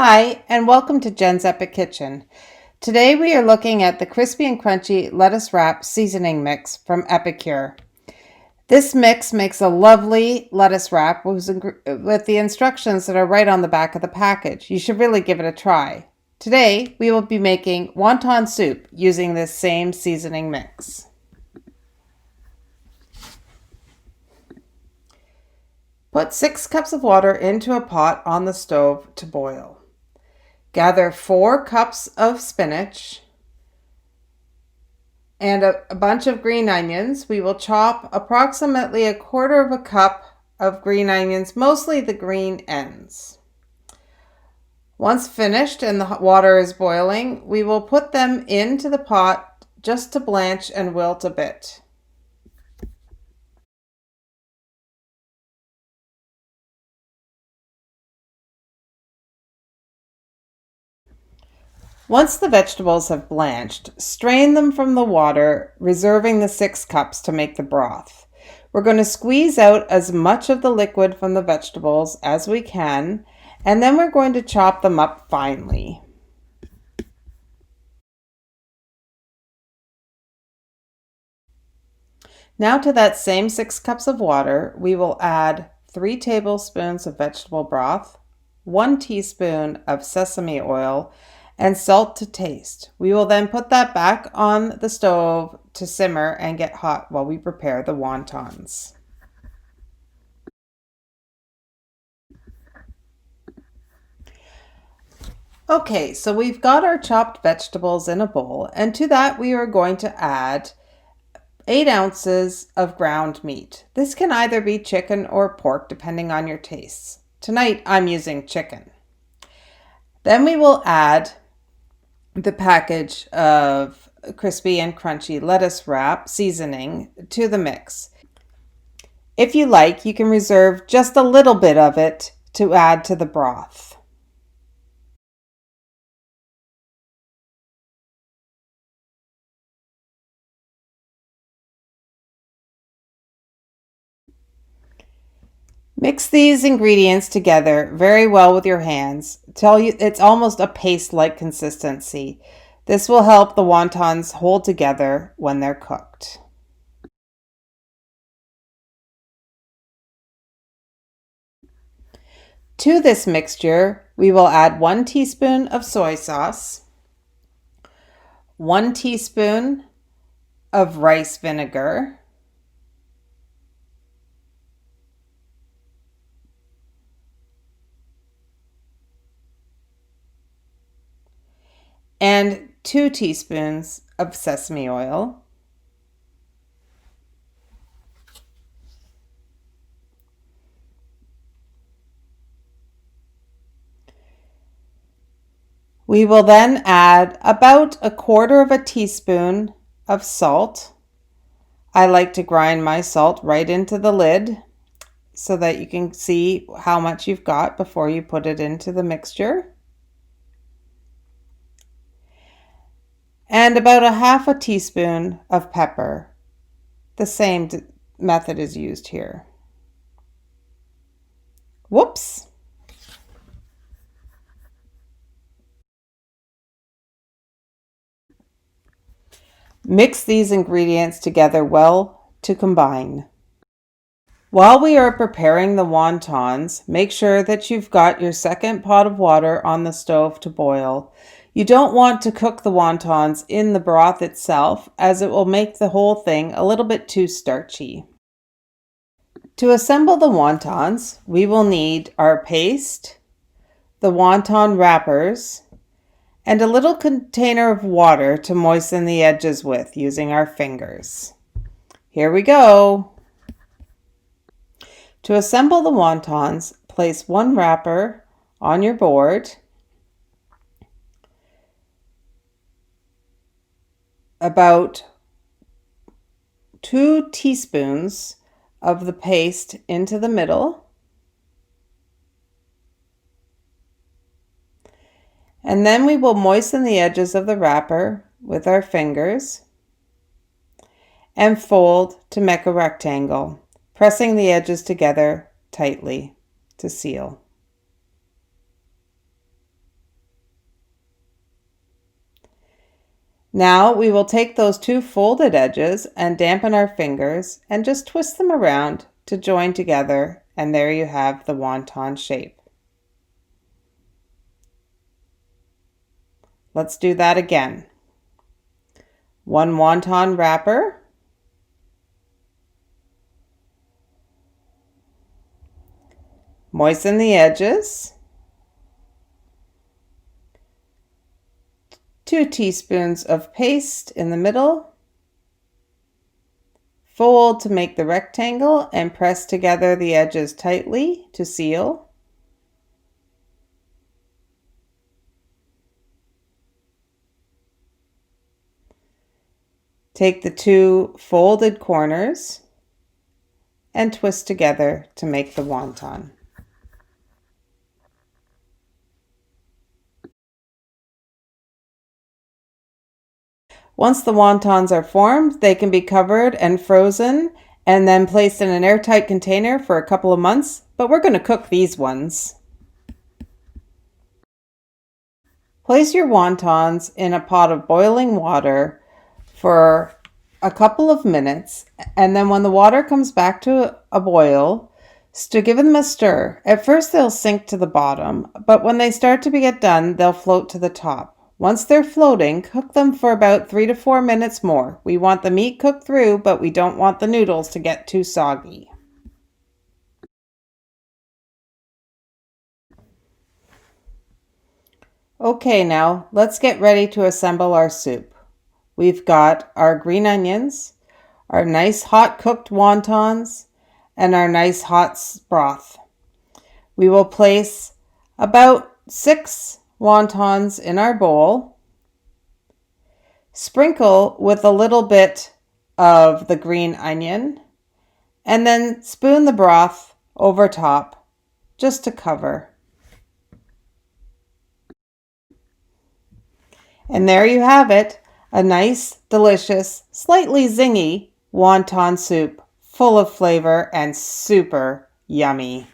Hi, and welcome to Jen's Epic Kitchen. Today we are looking at the crispy and crunchy lettuce wrap seasoning mix from Epicure. This mix makes a lovely lettuce wrap with the instructions that are right on the back of the package. You should really give it a try. Today we will be making wonton soup using this same seasoning mix. Put 6 cups of water into a pot on the stove to boil. Gather 4 cups of spinach and a bunch of green onions. We will chop approximately 1/4 cup of green onions, mostly the green ends. Once finished and the water is boiling, we will put them into the pot just to blanch and wilt a bit. Once the vegetables have blanched, strain them from the water, reserving the 6 cups to make the broth. We're going to squeeze out as much of the liquid from the vegetables as we can, and then we're going to chop them up finely. Now to that same 6 cups of water, we will add 3 tablespoons of vegetable broth, 1 teaspoon of sesame oil, and salt to taste. We will then put that back on the stove to simmer and get hot while we prepare the wontons. Okay, so we've got our chopped vegetables in a bowl, and to that we are going to add 8 ounces of ground meat. This can either be chicken or pork depending on your tastes. Tonight I'm using chicken. Then we will add the package of crispy and crunchy lettuce wrap seasoning to the mix. If you like, you can reserve just a little bit of it to add to the broth. Mix these ingredients together very well with your hands till it's almost a paste-like consistency. This will help the wontons hold together when they're cooked. To this mixture, we will add 1 teaspoon of soy sauce, 1 teaspoon of rice vinegar, and 2 teaspoons of sesame oil. We will then add about 1/4 teaspoon of salt. I like to grind my salt right into the lid so that you can see how much you've got before you put it into the mixture. And about 1/2 teaspoon of pepper. The same method is used here. Whoops! Mix these ingredients together well to combine. While we are preparing the wontons, make sure that you've got your second pot of water on the stove to boil. You don't want to cook the wontons in the broth itself, as it will make the whole thing a little bit too starchy. To assemble the wontons, we will need our paste, the wonton wrappers, and a little container of water to moisten the edges with using our fingers. Here we go. To assemble the wontons, place 1 wrapper on your board, about 2 teaspoons of the paste into the middle, and then we will moisten the edges of the wrapper with our fingers and fold to make a rectangle, pressing the edges together tightly to seal. Now we will take those two folded edges and dampen our fingers and just twist them around to join together, and there you have the wonton shape. Let's do that again. One wonton wrapper, moisten the edges, 2 teaspoons of paste in the middle, fold to make the rectangle and press together the edges tightly to seal. Take the 2 folded corners and twist together to make the wonton. Once the wontons are formed, they can be covered and frozen and then placed in an airtight container for a couple of months, but we're going to cook these ones. Place your wontons in a pot of boiling water for a couple of minutes, and then when the water comes back to a boil, give them a stir. At first they'll sink to the bottom, but when they start to get done, they'll float to the top. Once they're floating, cook them for about 3 to 4 minutes more. We want the meat cooked through, but we don't want the noodles to get too soggy. Okay, now let's get ready to assemble our soup. We've got our green onions, our nice hot cooked wontons, and our nice hot broth. We will place about 6 wontons in our bowl, sprinkle with a little bit of the green onion, and then spoon the broth over top just to cover. And there you have it, a nice, delicious, slightly zingy wonton soup, full of flavor and super yummy.